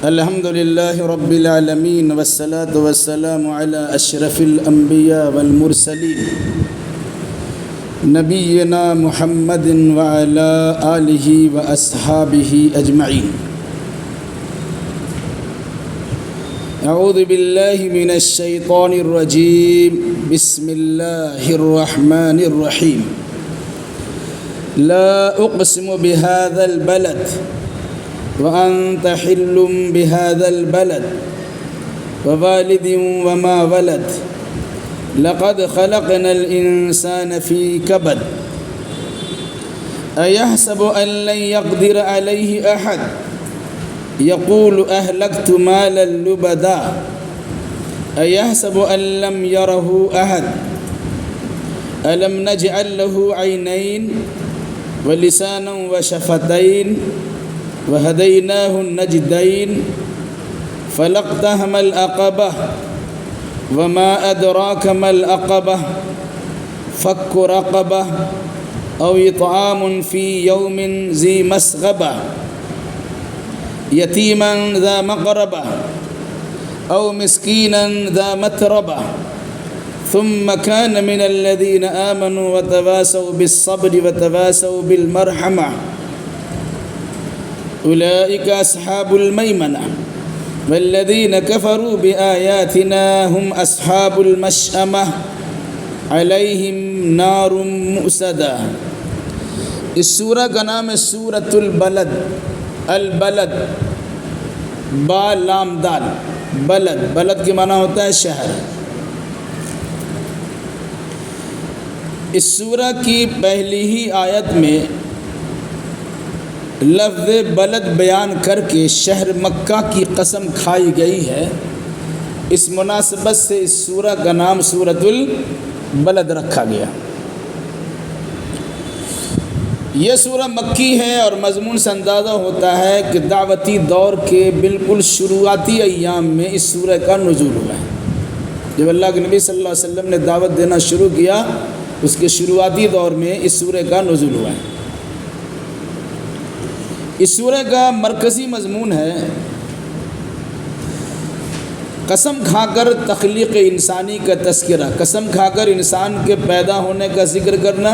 الحمد لله رب العالمين والصلاة والسلام على أشرف الأنبياء والمرسلين نبينا محمد وعلى آله وأصحابه أجمعين. أعوذ بالله من الشيطان الرجيم. بسم الله الرحمن الرحيم. لا أقسم بهذا البلد وأنت حل بهذا البلد ووالد وما ولد لقد خلقنا الإنسان في كبد أيحسب أن لن يقدر عليه أحد يقول أهلكت مالا لبدا أيحسب أن لم يره أحد ألم نجعل له عينين ولسانا وشفتين وهديناه النجدين فلاقتحم العقبة وما أدراك ما العقبة فك رقبة أو إطعام في يوم ذي مسغبة يتيما ذا مقربة أو مسكينا ذا متربة ثم كان من الذين آمنوا وتواصوا بالصبر وتواصوا بالمرحمة أولئك أصحاب الميمنة والذين كفروا بآياتنا هم أصحاب المشأمة عليهم نار مؤصدة. اس سورہ کا نام ہے سورۃ البلد. البلد با لام دال. بلد بلد کے معنی ہوتا ہے شہر. اس سورہ کی پہلی ہی آیت میں لفظ بلد بیان کر کے شہر مکہ کی قسم کھائی گئی ہے. اس مناسبت سے اس سورہ کا نام سورۃ البلد رکھا گیا. یہ سورہ مکی ہے اور مضمون سے اندازہ ہوتا ہے کہ دعوتی دور کے بالکل شروعاتی ایام میں اس سورہ کا نزول ہوا ہے. جب اللہ کے نبی صلی اللہ علیہ وسلم نے دعوت دینا شروع کیا اس کے شروعاتی دور میں اس سورہ کا نزول ہوا ہے. اس سورہ کا مرکزی مضمون ہے قسم کھا کر تخلیق انسانی کا تذکرہ. قسم کھا کر انسان کے پیدا ہونے کا ذکر کرنا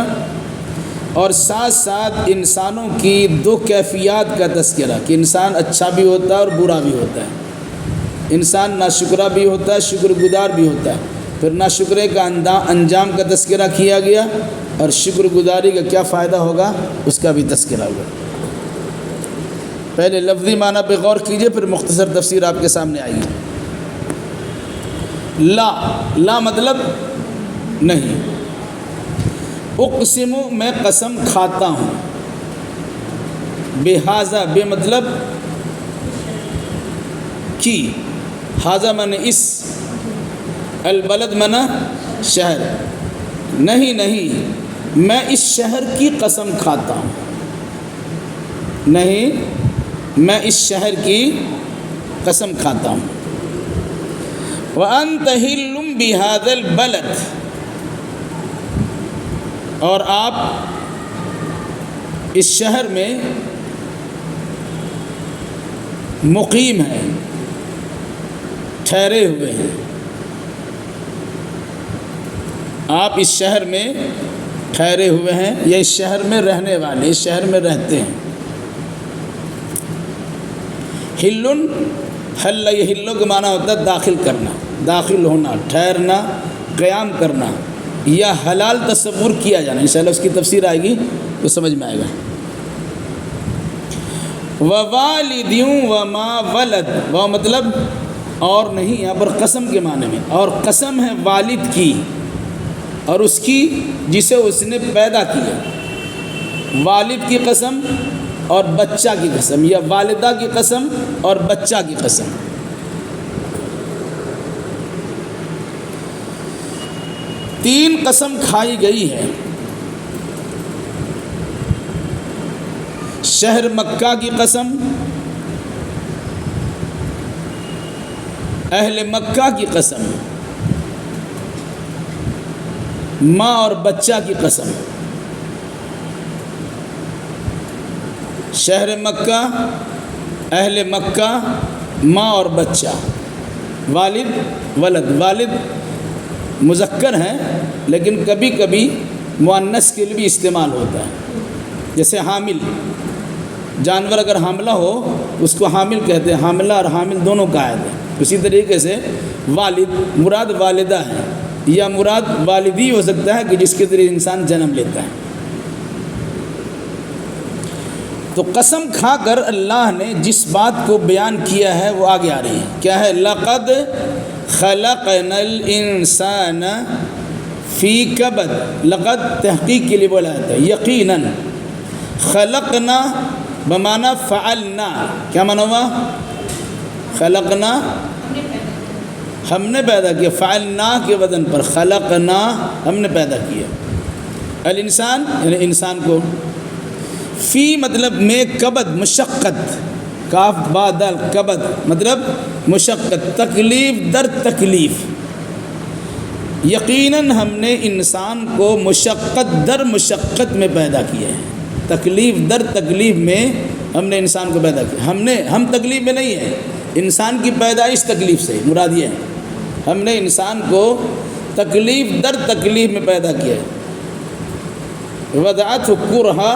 اور ساتھ ساتھ انسانوں کی دو کیفیات کا تذکرہ کہ انسان اچھا بھی ہوتا ہے اور برا بھی ہوتا ہے. انسان ناشکرہ بھی ہوتا ہے, شکر گزار بھی ہوتا ہے. پھر ناشکرے کا انجام کا تذکرہ کیا گیا اور شکر گزاری کا کیا فائدہ ہوگا اس کا بھی تذکرہ ہوا. پہلے لفظی معنی پہ غور کیجئے پھر مختصر تفسیر آپ کے سامنے آئی. لا مطلب نہیں. اقسم میں قسم کھاتا ہوں. بہذا بے مطلب کی, ہاذا معنی اس, البلد معنی شہر. نہیں میں اس شہر کی قسم کھاتا ہوں. نہیں میں اس شہر کی قسم کھاتا ہوں. وَأَنْتَ حِلٌّ بِهَذَا الْبَلَدِ, اور آپ اس شہر میں مقیم ہیں, ٹھہرے ہوئے ہیں. آپ اس شہر میں ٹھہرے ہوئے ہیں یا اس شہر میں رہنے والے, اس شہر میں رہتے ہیں. حلن حل, یہ حلو کا معنی ہوتا ہے داخل کرنا, داخل ہونا, ٹھہرنا, قیام کرنا یا حلال تصور کیا جانا. انشاءاللہ اس کی تفسیر آئے گی تو سمجھ میں آئے گا. ووالد وما ولد, وہ مطلب اور نہیں, یہاں پر قسم کے معنی میں, اور قسم ہے والد کی اور اس کی جسے اس نے پیدا کیا. والد کی قسم اور بچہ کی قسم, یا والدہ کی قسم اور بچہ کی قسم. تین قسم کھائی گئی ہے. شہر مکہ کی قسم, اہل مکہ کی قسم, ماں اور بچہ کی قسم. شہر مکہ، اہل مکہ ماں اور بچہ، والد ولد، والد مذکر ہیں لیکن کبھی کبھی مؤنث کے لیے بھی استعمال ہوتا ہے، جیسے حامل، جانور اگر حاملہ ہو اس کو حامل کہتے ہیں، حاملہ اور حامل دونوں قائد ہیں۔ اسی طریقے سے والد مراد والدہ ہے، یا مراد والدی ہو سکتا ہے کہ جس کے ذریعے انسان جنم لیتا ہے۔ تو قسم کھا کر اللہ نے جس بات کو بیان کیا ہے وہ آگے آ رہی ہے، کیا ہے؟ لقد خلقنا الانسان فی کبد، لقد تحقیق کے لیے بولا جاتا ہے، یقیناً، خلقنا بمعنی فعلنا، کیا معنی ہوا؟ خلقنا ہم نے پیدا کیا، فعلنا کے وزن پر خلقنا ہم نے پیدا کیا، الانسان یعنی انسان کو، فی مطلب میں کبد مشقت، کاف با دال کبد مطلب مشقت، تکلیف در تکلیف، یقیناً ہم نے انسان کو مشقت در مشقت میں پیدا کیا ہے، تکلیف در تکلیف میں ہم نے انسان کو پیدا کیا، ہم تکلیف میں نہیں ہیں، انسان کی پیدائش تکلیف سے مراد یہ ہے، ہم نے انسان کو تکلیف در تکلیف میں پیدا کیا ہے۔ وضعت کرہا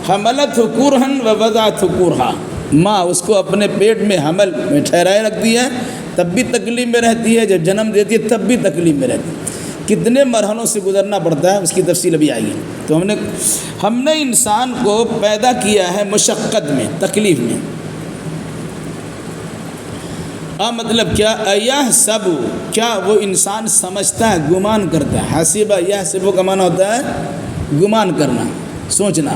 حملت کرہن و وضعت کرہا، ماں اس کو اپنے پیٹ میں حمل میں ٹھہرائے رکھتی ہے، تب بھی تکلیف میں رہتی ہے، جب جنم دیتی ہے تب بھی تکلیف میں رہتی ہے، کتنے مرحلوں سے گزرنا پڑتا ہے اس کی تفصیل ابھی آئے گی۔ تو ہم نے انسان کو پیدا کیا ہے مشقت میں، تکلیف میں۔ مطلب کیا؟ ایحسب، کیا وہ انسان سمجھتا ہے، گمان کرتا ہے، حسب یحسب کا معنی ہوتا ہے گمان کرنا، سوچنا،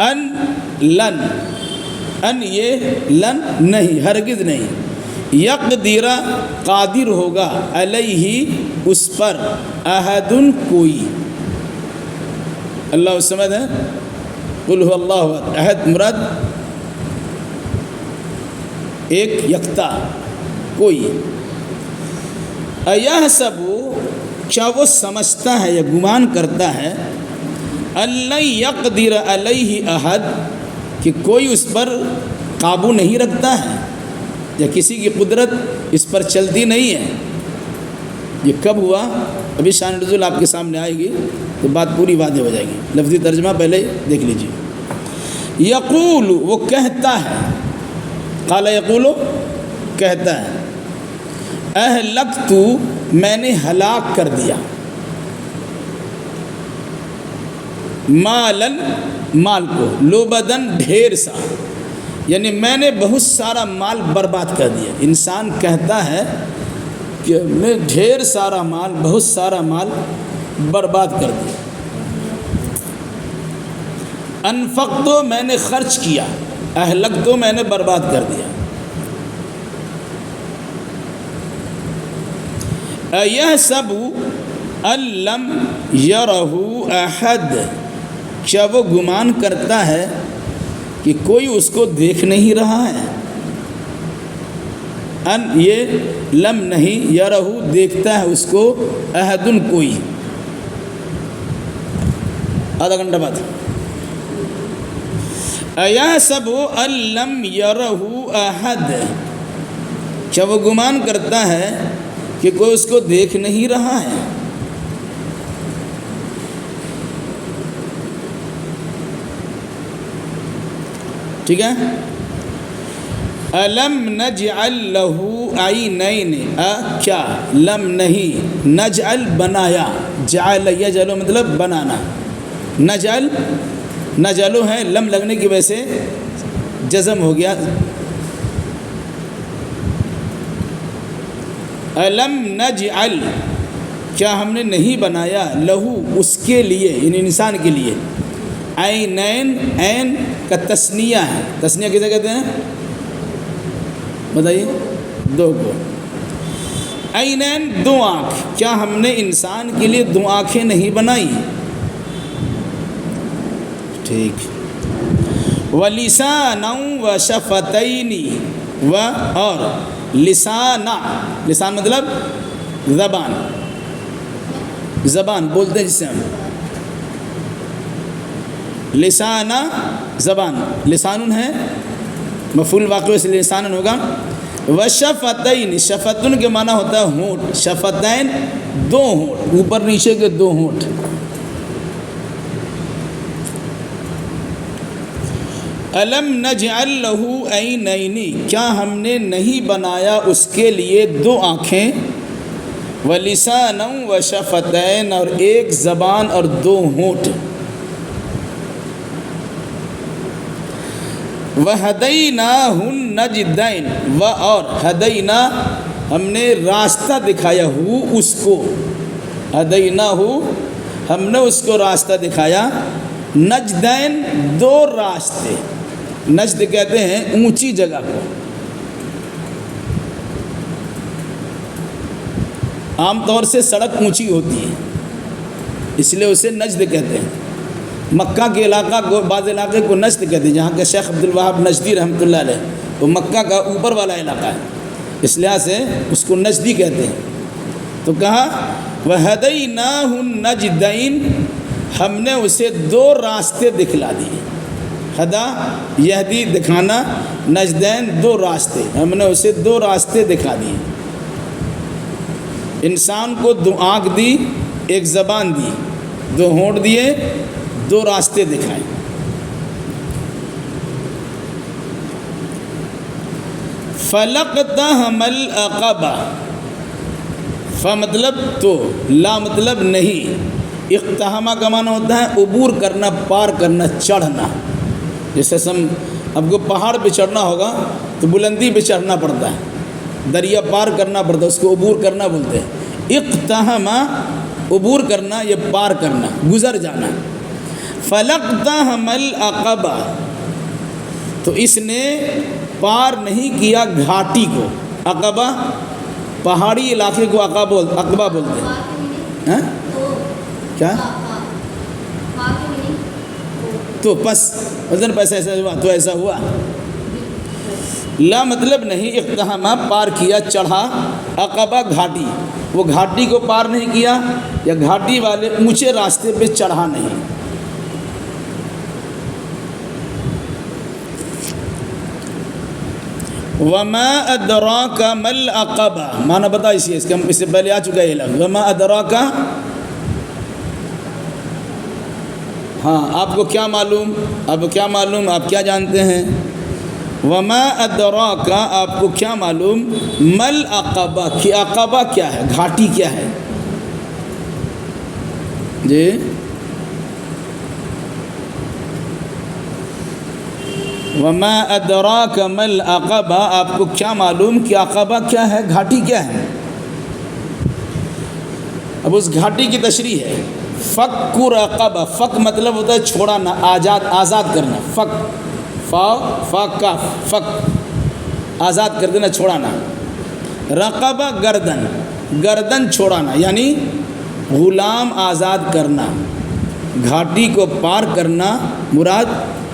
ان لن، ان یہ لن نہیں، ہرگز نہیں، یقدر قادر ہوگا، علیہ اس پر، احد کوئی، اللہ الصمد ہے، قل هو اللہ احد، احد مراد ایک یکتا، کوئی، ایحسب کیا وہ سمجھتا ہے یا گمان کرتا ہے، اللہ یقدر علیہ احد کہ کوئی اس پر قابو نہیں رکھتا ہے یا کسی کی قدرت اس پر چلتی نہیں ہے۔ یہ کب ہوا؟ ابھی شان نزول آپ کے سامنے آئے گی تو بات پوری واضح ہو جائے گی، لفظی ترجمہ پہلے دیکھ لیجیے۔ یقول وہ کہتا ہے، قال یقول کہتا ہے، اہلکت میں نے ہلاک کر دیا، مالن مال کو، لبدن ڈھیر سا، یعنی میں نے بہت سارا مال برباد کر دیا۔ انسان کہتا ہے کہ میں ڈھیر سارا مال، بہت سارا مال برباد کر دیا۔ انفقت میں نے خرچ کیا، اہلکت میں نے برباد کر دیا۔ ایحسب ان لم یرہ احد کیا وہ گمان کرتا ہے کہ کوئی اس کو دیکھ نہیں رہا ہے، ان یہ لم نہیں، یرہ دیکھتا ہے اس کو، احد کوئی، آدھا گھنٹہ بعد، ایحسب ان لم یرہ احد کیا وہ گمان کرتا ہے کہ کوئی اس کو دیکھ نہیں رہا ہے۔ ٹھیک ہے، الم نجعل لہ عینین، کیا لم نہیں، نجعل بنایا، جعل یجعل مطلب بنانا، نجعل نجعلو ہے، لم لگنے کی وجہ سے جزم ہو گیا، الم نجعل کیا ہم نے نہیں بنایا، لہو اس کے لیے یعنی انسان کے لیے، عینین، عین کا تثنیہ ہے، تثنیہ کسے کہتے ہیں بتائیے؟ دو کو، عینین دو آنکھ، کیا ہم نے انسان کے لیے دو آنکھیں نہیں بنائی؟ ٹھیک، وَلِسَانًا وَشَفَتَيْنِ اور لسانہ، لسان مطلب زبان، زبان بولتے ہیں جس سے ہم، لسانہ زبان، لسان ہے مفعول واقع اس لیے لسانن ہوگا. وشفتین، شفتن کے معنی ہوتا ہے ہونٹ، شفتین دو ہونٹ، اوپر نیچے کے دو ہونٹ. الم نجعل لہ عینین، کیا ہم نے نہیں بنایا اس کے لیے دو آنکھیں، ولسانا وشفتین، اور ایک زبان اور دو ہونٹ. وہدیناہ النجدین، اور ہدینہ ہم نے راستہ دکھایا ہو اس کو، ہدیناہ ہم نے اس کو راستہ دکھایا، نجدین دو راستے. نجد کہتے ہیں اونچی جگہ کو. عام طور سے سڑک اونچی ہوتی ہے اس لیے اسے نجد کہتے ہیں. مکہ کے علاقہ کو، بعض علاقے کو نجد کہتے ہیں، جہاں کے شیخ عبد الوہاب نجدی رحمۃ اللہ علیہ، وہ مکہ کا اوپر والا علاقہ ہے، اس لحاظ سے اس کو نجدی کہتے ہیں. تو کہا وَهَدَيْنَاهُ النَّجْدَيْنِ، ہم نے اسے دو راستے دکھلا دیے. ہدا یہدی دکھانا، نجدین دو راستے، ہم نے اسے دو راستے دکھا دیے. انسان کو دو آنکھ دی، ایک زبان دی، دو ہونٹ دیے، دو راستے دکھائے. فَلَقْتَحَمَ الْعَقَبَةَ، ف مطلب تو، لا مطلب نہیں. اقتحامہ کا معنی ہوتا ہے عبور کرنا، پار کرنا، چڑھنا. جیسے اب کو پہاڑ پہ چڑھنا ہوگا تو بلندی پہ چڑھنا پڑتا ہے، دریا پار کرنا پڑتا ہے، اس کو عبور کرنا بولتے ہیں. اقتحامہ عبور کرنا، یہ پار کرنا، گزر جانا. فَلَقْتَحَمَ الْعَقَبَةَ، تو اس نے پار نہیں کیا گھاٹی کو. عقبہ پہاڑی علاقے کو عقبہ بولتے ہیں. کیا تو پس وزن پیسہ ایسا ہوا تو ایسا ہوا. لا مطلب نہیں، اقتحامہ پار کیا، چڑھا. عقبہ گھاٹی، وہ گھاٹی کو پار نہیں کیا، یا گھاٹی والے اونچے راستے پہ چڑھا نہیں. وما ادراک ما العقبہ، معنی بتا اسی اس کے، ہم اس سے پہلے آ چکا ہے یہ لفظ. وما ادراک، ہاں آپ کو کیا معلوم، اب کیا معلوم، آپ کیا جانتے ہیں. وما ادراک، آپ کو کیا معلوم، ما العقبہ، کہ عقبہ کیا ہے، گھاٹی کیا ہے. جی وما ادراک ما العقبہ، آپ کو کیا معلوم کہ عقبہ کیا ہے، گھاٹی کیا ہے. اب اس گھاٹی کی تشریح ہے. فک رقبہ، فک مطلب ہوتا ہے چھوڑانا، آزاد کرنا. فک فا فک آزاد کر دینا، چھوڑانا. رقبہ گردن، گردن چھوڑانا، یعنی غلام آزاد کرنا. گھاٹی کو پار کرنا مراد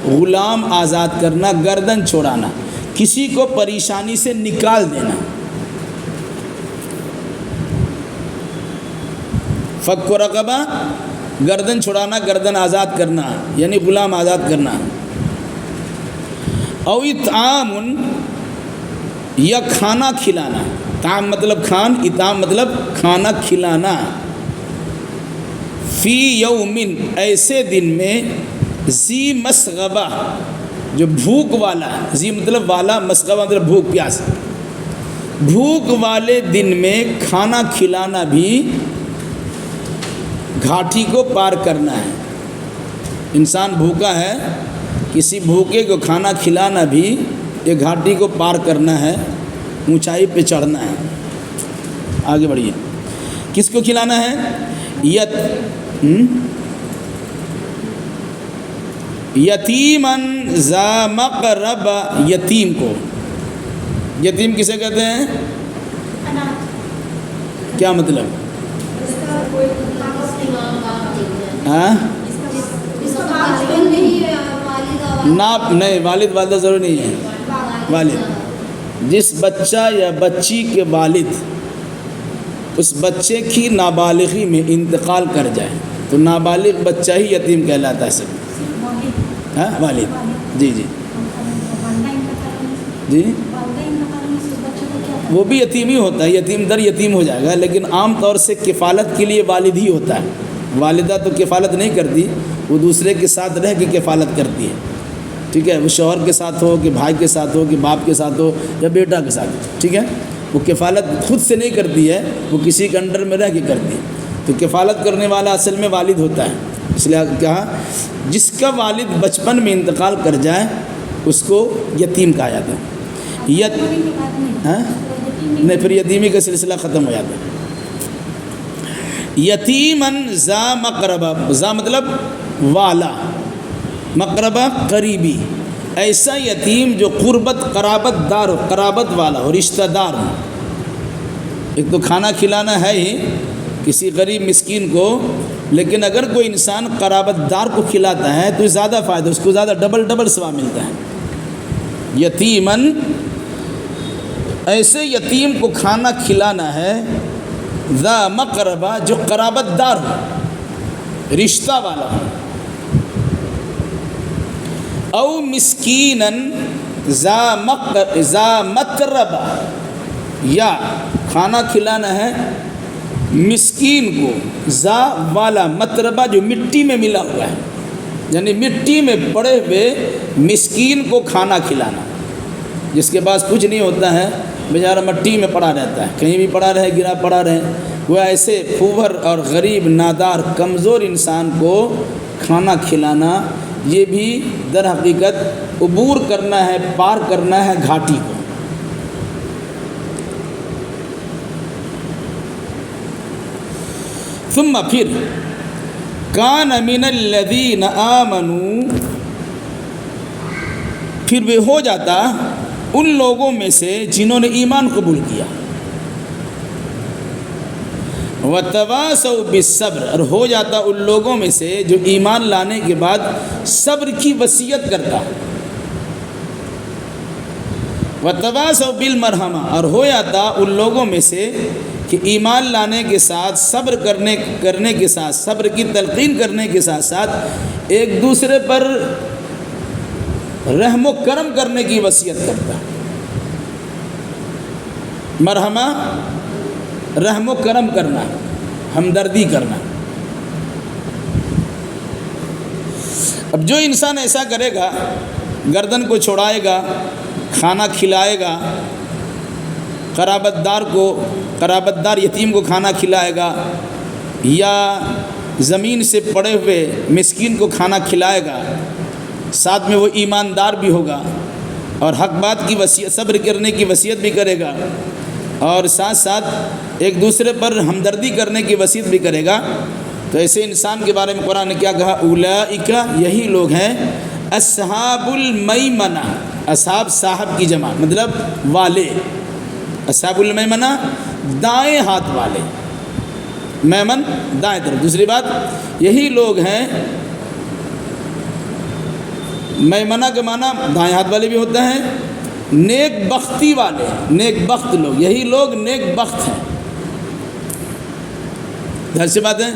غلام آزاد کرنا، گردن چھوڑانا، کسی کو پریشانی سے نکال دینا. فک رقبہ گردن چھڑانا، گردن آزاد کرنا، یعنی غلام آزاد کرنا. او اطعام، یا کھانا کھلانا. طعام مطلب کھان، اطعام مطلب کھانا کھلانا. فی یومن، ایسے دن میں، ذی مسغبہ، جو بھوک والا، ذی مطلب والا، مسغبہ مطلب بھوک پیاس، بھوک والے دن میں کھانا کھلانا بھی گھاٹی کو پار کرنا ہے. انسان بھوکا ہے، کسی بھوکے کو کھانا کھلانا بھی یہ گھاٹی کو پار کرنا ہے، اونچائی پہ چڑھنا ہے. آگے بڑھیے. کس کو کھلانا ہے؟ یتیماً ذا مقرب، یتیم کو. یتیم کسے کہتے ہیں؟ کیا مطلب؟ ہاں ناپ نہیں، والد والدہ ضروری نہیں ہے. والد، جس بچہ یا بچی کے والد اس بچے کی نابالغی میں انتقال کر جائے تو نابالغ بچہ ہی یتیم کہلاتا ہے. سب ہاں والد، جی جی جی وہ بھی یتیم ہی ہوتا ہے، یتیم در یتیم ہو جائے گا، لیکن عام طور سے کفالت کے لیے والد ہی ہوتا ہے. والدہ تو کفالت نہیں کرتی، وہ دوسرے کے ساتھ رہ کے کفالت کرتی ہے. ٹھیک ہے، وہ شوہر کے ساتھ ہو کہ بھائی کے ساتھ ہو کہ باپ کے ساتھ ہو یا بیٹا کے ساتھ ہو. ٹھیک ہے، وہ کفالت خود سے نہیں کرتی ہے، وہ کسی کے انڈر میں رہ کے کرتی ہے. تو کفالت کرنے والا اصل میں والد ہوتا ہے. اس لیے کہا جس کا والد بچپن میں انتقال کر جائے اس کو یتیم کہا جاتا ہے. نہیں، پھر یتیمی کا سلسلہ ختم ہو جاتا ہے. یتیمن ذا مقربہ، ذا مطلب والا، مقربہ قریبی، ایسا یتیم جو قربت قرابت دار ہو، قرابت والا ہو، رشتہ دار ہو. ایک تو کھانا کھلانا ہے ہی کسی غریب مسکین کو، لیکن اگر کوئی انسان قرابت دار کو کھلاتا ہے تو زیادہ فائدہ، اس کو زیادہ ڈبل ثواب ملتا ہے. یتیمن، ایسے یتیم کو کھانا کھلانا ہے ذا مقربہ، جو قرابت دار ہو، رشتہ والا ہو. او مسکینن ذا متربہ، یا کھانا کھلانا ہے مسکین کو، ذا والا، متربہ جو مٹی میں ملا ہوا ہے، یعنی مٹی میں پڑے ہوئے مسکین کو کھانا کھلانا. جس کے پاس کچھ نہیں ہوتا ہے بیچارہ مٹی میں پڑا رہتا ہے، کہیں بھی پڑا رہے، گرا پڑا رہے، وہ ایسے پھوبھر اور غریب نادار کمزور انسان کو کھانا کھلانا، یہ بھی در حقیقت عبور کرنا ہے، پار کرنا ہے گھاٹی کو. ثم پھر کان من الذین آمنوا، پھر وہ ہو جاتا ان لوگوں میں سے جنہوں نے ایمان قبول کیا. وتواصوا بالصبر، اور ہو جاتا ان لوگوں میں سے جو ایمان لانے کے بعد صبر کی وصیت کرتا. وتواصوا بالمرحمہ، اور ہو جاتا ان لوگوں میں سے کہ ایمان لانے کے ساتھ صبر کرنے کے ساتھ، صبر کی تلقین کرنے کے ساتھ ساتھ ایک دوسرے پر رحم و کرم کرنے کی وصیت کرتا. مرحمہ، رحم و کرم کرنا، ہمدردی کرنا. اب جو انسان ایسا کرے گا، گردن کو چھڑائے گا، کھانا کھلائے گا، قرابت دار یتیم کو کھانا کھلائے گا، یا زمین سے پڑے ہوئے مسکین کو کھانا کھلائے گا، ساتھ میں وہ ایماندار بھی ہوگا اور حق بات کی وصیت، صبر کرنے کی وصیت بھی کرے گا، اور ساتھ ساتھ ایک دوسرے پر ہمدردی کرنے کی وصیت بھی کرے گا، تو ایسے انسان کے بارے میں قرآن نے کیا کہا؟ اولئک، یہی لوگ ہیں اصحاب المیمنہ، اصحاب صاحب کی جمع مطلب والے، اصحاب المیمنہ دائیں ہاتھ والے، میمن دائیں طرف. دوسری بات، یہی لوگ ہیں، میمنہ کے معنی دائیں ہاتھ والے بھی ہوتے ہیں، نیک بختی والے، نیک بخت لوگ، یہی لوگ نیک بخت ہیں. ظاہر سی بات ہے،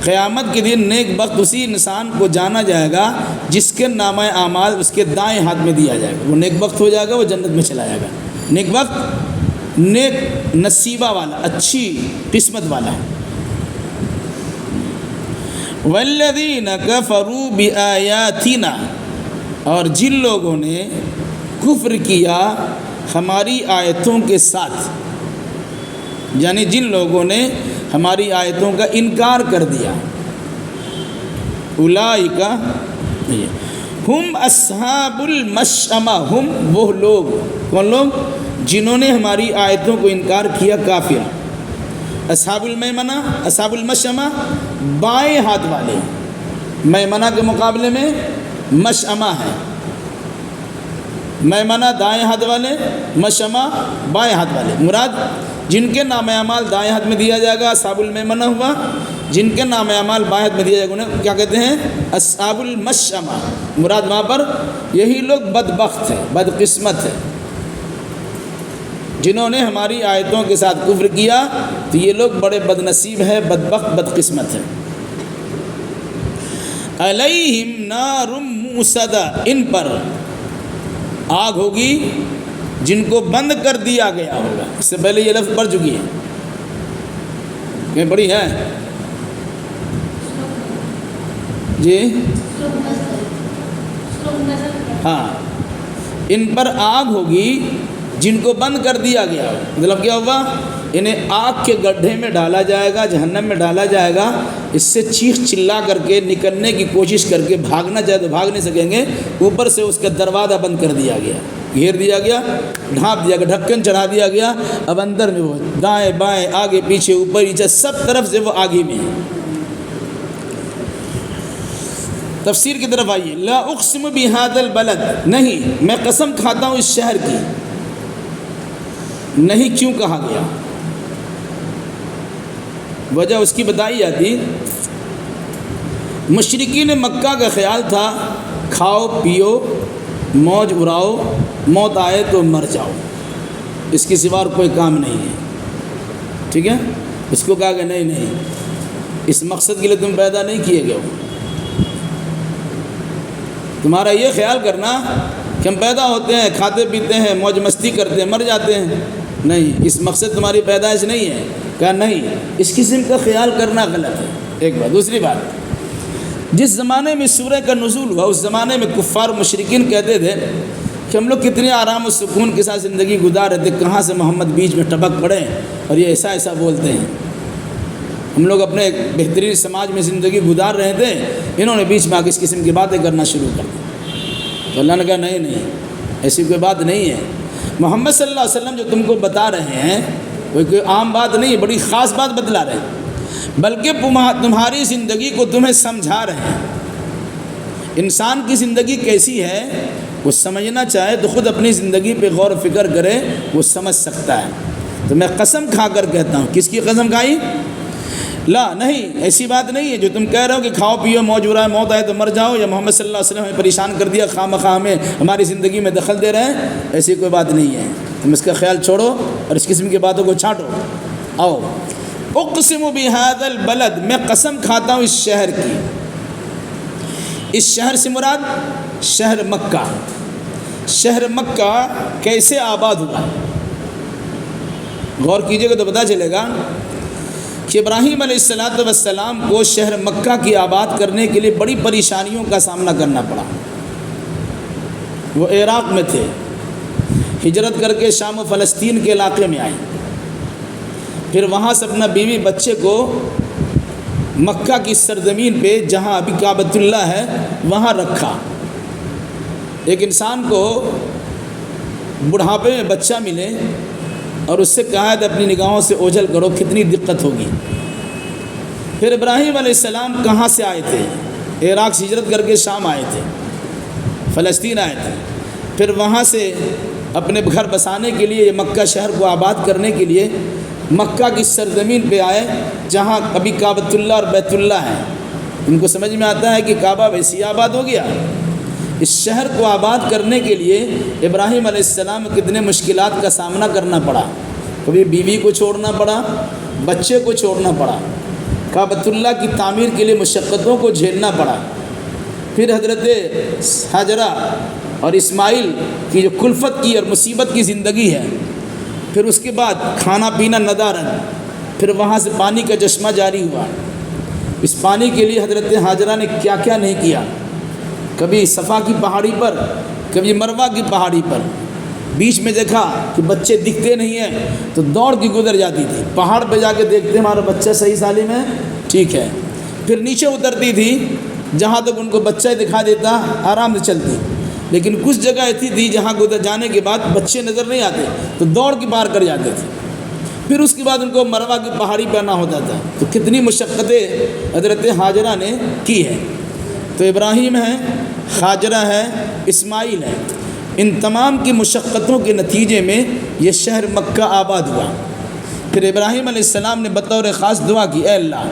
قیامت کے دن نیک بخت اسی انسان کو جانا جائے گا جس کے نامہ اعمال اس کے دائیں ہاتھ میں دیا جائے گا. وہ نیک بخت ہو جائے گا، وہ جنت میں چلا جائے گا. نیک بخت، نیک نصیبہ والا، اچھی قسمت والا ہے. والذین کفروا بآیاتنا، اور جن لوگوں نے کفر کیا ہماری آیتوں کے ساتھ، یعنی جن لوگوں نے ہماری آیتوں کا انکار کر دیا. اولئک ہم اصحاب المشأمہ، ہم وہ لوگ، کون لوگ؟ جنہوں نے ہماری آیتوں کو انکار کیا، کافر. اصحاب المیمنہ، اصحاب المشأمہ بائیں ہاتھ والے، میمنہ کے مقابلے میں مشأمہ ہے. میمنہ دائیں ہاتھ والے، مشأمہ بائیں ہاتھ والے. مراد جن کے نام اعمال دائیں ہاتھ میں دیا جائے گا اصحاب المیمنہ ہوا، جن کے نام اعمال بائیں ہاتھ میں دیا جائے گا انہیں کیا کہتے ہیں؟ اصحاب المشأمہ. مراد وہاں پر یہی لوگ بدبخت ہیں، بدقسمت ہیں. جنہوں نے ہماری آیتوں کے ساتھ کفر کیا تو یہ لوگ بڑے بد نصیب ہیں، بدبخت، بدقسمت ہیں. علیہم نار موصدہ، ان پر آگ ہوگی جن کو بند کر دیا گیا ہوگا. اس سے پہلے یہ لفظ پڑھ چکی ہے کہ پڑھی ہے جی. ہاں، ان پر آگ ہوگی جن کو بند کر دیا گیا. مطلب کیا ہوا؟ انہیں آگ کے گڈھے میں ڈالا جائے گا، جہنم میں ڈالا جائے گا. اس سے چیخ چلا کر کے نکلنے کی کوشش کر کے بھاگنا چاہے تو بھاگ نہیں سکیں گے. اوپر سے اس کا دروازہ بند کر دیا گیا، گھیر دیا گیا، ڈھانپ دیا گیا، ڈھکن چڑھا دیا گیا. اب اندر میں وہ دائیں بائیں آگے پیچھے اوپر نیچے سب طرف سے وہ آگی میں ہے. تفسیر کی طرف آئیے. لا اقسم بہذا البلد، نہیں میں قسم کھاتا ہوں اس شہر کی. نہیں کیوں کہا گیا؟ وجہ اس کی بتائی جاتی. مشرکین مکہ کا خیال تھا کھاؤ پیو موج اڑاؤ، موت آئے تو مر جاؤ، اس کے سوا کوئی کام نہیں ہے. ٹھیک ہے، اس کو کہا کہ نہیں، اس مقصد کے لیے تم پیدا نہیں کیے گئے ہو. تمہارا یہ خیال کرنا کہ ہم پیدا ہوتے ہیں، کھاتے پیتے ہیں، موج مستی کرتے ہیں، مر جاتے ہیں، نہیں، اس مقصد تمہاری پیدائش نہیں ہے. کہا نہیں، اس قسم کا خیال کرنا غلط ہے. ایک بات. دوسری بات، جس زمانے میں سورہ کا نزول ہوا اس زمانے میں کفار و مشرکین کہتے تھے کہ ہم لوگ کتنے آرام و سکون کے ساتھ زندگی گزار رہے تھے، کہاں سے محمد بیچ میں ٹپک پڑے اور یہ ایسا بولتے ہیں. ہم لوگ اپنے ایک بہترین سماج میں زندگی گزار رہے تھے، انہوں نے بیچ میں آ کے اس قسم کی باتیں کرنا شروع کر دی. تو اللہ نے کہا نہیں، ایسی کوئی بات نہیں ہے. محمد صلی اللہ علیہ وسلم جو تم کو بتا رہے ہیں کوئی عام بات نہیں ہے، بڑی خاص بات بتلا رہے ہیں، بلکہ تمہاری زندگی کو تمہیں سمجھا رہے ہیں. انسان کی زندگی کیسی ہے وہ سمجھنا چاہے تو خود اپنی زندگی پہ غور و فکر کرے، وہ سمجھ سکتا ہے. تو میں قسم کھا کر کہتا ہوں. کس کی قسم کھائی؟ لا، نہیں، ایسی بات نہیں ہے جو تم کہہ رہے ہو کہ کھاؤ پیو موج اڑائے موت آئے تو مر جاؤ، یا محمد صلی اللہ علیہ وسلم ہمیں پریشان کر دیا، خواہ مخواہ ہمیں ہماری زندگی میں دخل دے رہے ہیں. ایسی کوئی بات نہیں ہے. تم اس کا خیال چھوڑو اور اس قسم کی باتوں کو چھانٹو. آؤ. اقسم بہذا البلد، میں قسم کھاتا ہوں اس شہر کی. اس شہر سے مراد شہر مکہ. شہر مکہ کیسے آباد ہوا؟ غور کیجئے گا تو پتہ چلے گا کہ ابراہیم علیہ السلام کو شہر مکہ کی آباد کرنے کے لیے بڑی پریشانیوں کا سامنا کرنا پڑا. وہ عراق میں تھے، ہجرت کر کے شام و فلسطین کے علاقے میں آئے، پھر وہاں سے اپنا بیوی بچے کو مکہ کی سرزمین پہ جہاں ابھی کعبۃ اللہ ہے وہاں رکھا. ایک انسان کو بڑھاپے میں بچہ ملے اور اس سے کہا ہے اپنی نگاہوں سے اوجھل کرو، کتنی دقت ہوگی. پھر ابراہیم علیہ السلام کہاں سے آئے تھے؟ عراق سے ہجرت کر کے شام آئے تھے، فلسطین آئے تھے. پھر وہاں سے اپنے گھر بسانے کے لیے مکہ شہر کو آباد کرنے کے لیے مکہ کی سرزمین پہ آئے جہاں ابھی کعبۃ اللہ اور بیت اللہ ہے. ان کو سمجھ میں آتا ہے کہ کعبہ ویسی آباد ہو گیا. اس شہر کو آباد کرنے کے لیے ابراہیم علیہ السلام کتنے مشکلات کا سامنا کرنا پڑا. کبھی بیوی کو چھوڑنا پڑا، بچے کو چھوڑنا پڑا، کعبۃ اللہ کی تعمیر کے لیے مشقتوں کو جھیلنا پڑا. پھر حضرت ہاجرہ اور اسماعیل کی جو کلفت کی اور مصیبت کی زندگی ہے، پھر اس کے بعد کھانا پینا ندارن، پھر وہاں سے پانی کا چشمہ جاری ہوا. اس پانی کے لیے حضرت ہاجرہ نے کیا کیا نہیں کیا. کبھی صفا کی پہاڑی پر، کبھی مروہ کی پہاڑی پر، بیچ میں دیکھا کہ بچے دکھتے نہیں ہیں تو دوڑ کی گزر جاتی تھی. پہاڑ پہ جا کے دیکھتے ہمارا بچہ صحیح سالم ہے، ٹھیک ہے. پھر نیچے اترتی تھی، جہاں تک ان کو بچہ دکھا دیتا آرام سے چلتی. لیکن کچھ جگہ ایسی تھی جہاں گزر جانے کے بعد بچے نظر نہیں آتے تو دوڑ کے پار کر جاتے تھے. پھر اس کے بعد ان کو مروہ کی پہاڑی پہ آنا ہوتا تھا. تو کتنی مشقتیں حضرت ہاجرہ نے کی ہے. تو ابراہیم ہے، ہاجرہ ہے، اسماعیل ہے. ان تمام کی مشقتوں کے نتیجے میں یہ شہر مکہ آباد ہوا. پھر ابراہیم علیہ السلام نے بطور خاص دعا کی، اے اللہ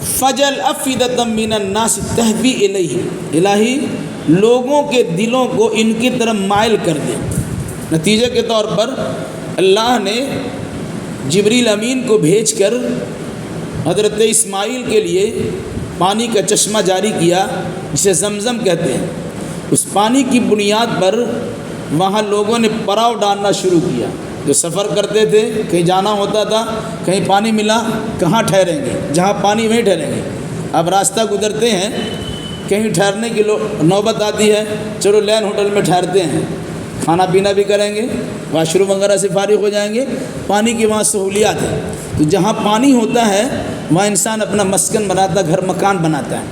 فجل افئدۃ من الناس تہوی الیہ، الہی لوگوں کے دلوں کو ان کی طرف مائل کر دے. نتیجے کے طور پر اللہ نے جبریل امین کو بھیج کر حضرت اسماعیل کے لیے پانی کا چشمہ جاری کیا جسے زمزم کہتے ہیں. اس پانی کی بنیاد پر وہاں لوگوں نے پڑاؤ ڈالنا شروع کیا. جو سفر کرتے تھے، کہیں جانا ہوتا تھا، کہیں پانی ملا، کہاں ٹھہریں گے؟ جہاں پانی وہیں ٹھہریں گے. اب راستہ گزرتے ہیں، کہیں ٹھہرنے کی نوبت آتی ہے، چلو لین ہوٹل میں ٹھہرتے ہیں، کھانا پینا بھی کریں گے، واش روم وغیرہ سے فارغ ہو جائیں گے. پانی کی وہاں سہولیات ہے، تو جہاں پانی ہوتا ہے وہاں انسان اپنا مسکن بناتا، گھر مکان بناتا ہے.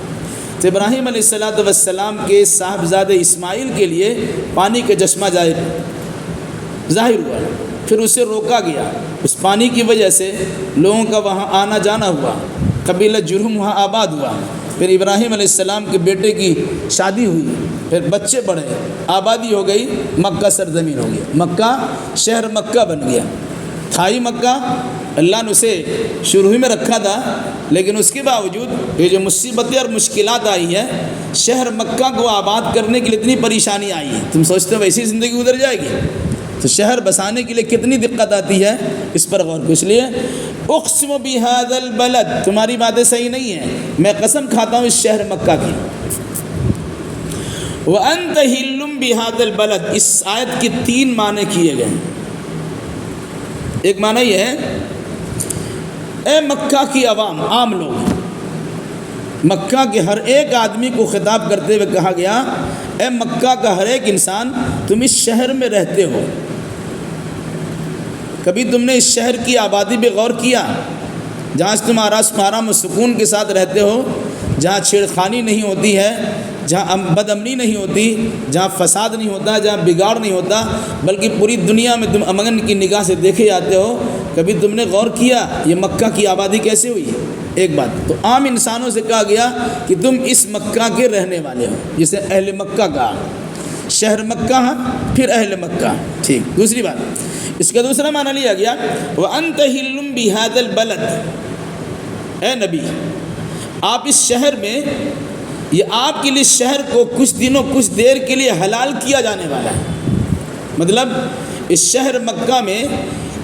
تو ابراہیم علیہ السلام کے صاحبزادے اسماعیل کے لیے پانی کا چشمہ ظاہر ہوا، پھر اسے روکا گیا. اس پانی کی وجہ سے لوگوں کا وہاں آنا جانا ہوا، قبیلہ جرہم وہاں آباد ہوا. پھر ابراہیم علیہ السلام کے بیٹے کی شادی ہوئی، پھر بچے بڑھے، آبادی ہو گئی، مکہ سرزمین ہو گیا، مکہ شہر مکہ بن گیا. تھا ہی مکہ، اللہ نے اسے شروع ہی میں رکھا تھا، لیکن اس کے باوجود یہ جو مصیبتیں اور مشکلات آئی ہے، شہر مکہ کو آباد کرنے کے لیے اتنی پریشانی آئی ہے. تم سوچتے ہو ویسی زندگی گزر جائے گی؟ تو شہر بسانے کے لیے کتنی دقت آتی ہے، اس پر غور کرو. اس لیے اقسم بہذا البلد، تمہاری باتیں صحیح نہیں ہیں، میں قسم کھاتا ہوں اس شہر مکہ کی. وَأَنْتَ حِلٌّ بِهَذَا الْبَلَدِ، اس آیت کے 3 معنی کیے گئے ہیں. ایک معنی یہ ہے، اے مکہ کی عوام، عام لوگ، مکہ کے ہر ایک آدمی کو خطاب کرتے ہوئے کہا گیا، اے مکہ کا ہر ایک انسان، تم اس شہر میں رہتے ہو، کبھی تم نے اس شہر کی آبادی پہ غور کیا، جہاں تم آرام و سکون کے ساتھ رہتے ہو، جہاں چھیڑخانی نہیں ہوتی ہے، جہاں بد امنی نہیں ہوتی، جہاں فساد نہیں ہوتا، جہاں بگاڑ نہیں ہوتا، بلکہ پوری دنیا میں تم امن کی نگاہ سے دیکھے جاتے ہو. کبھی تم نے غور کیا یہ مکہ کی آبادی کیسے ہوئی؟ ایک بات تو عام انسانوں سے کہا گیا کہ تم اس مکہ کے رہنے والے ہو، جسے اہل مکہ کہا. شہر مکہ پھر اہل مکہ. ٹھیک. دوسری بات، اس کا دوسرا معنی لیا گیا، وَأَنْتَ حِلٌّ بِهَذَا الْبَلَدِ، اے نبی آپ اس شہر میں، یہ آپ کے لیے شہر کو کچھ دنوں کچھ دیر کے لیے حلال کیا جانے والا ہے. مطلب اس شہر مکہ میں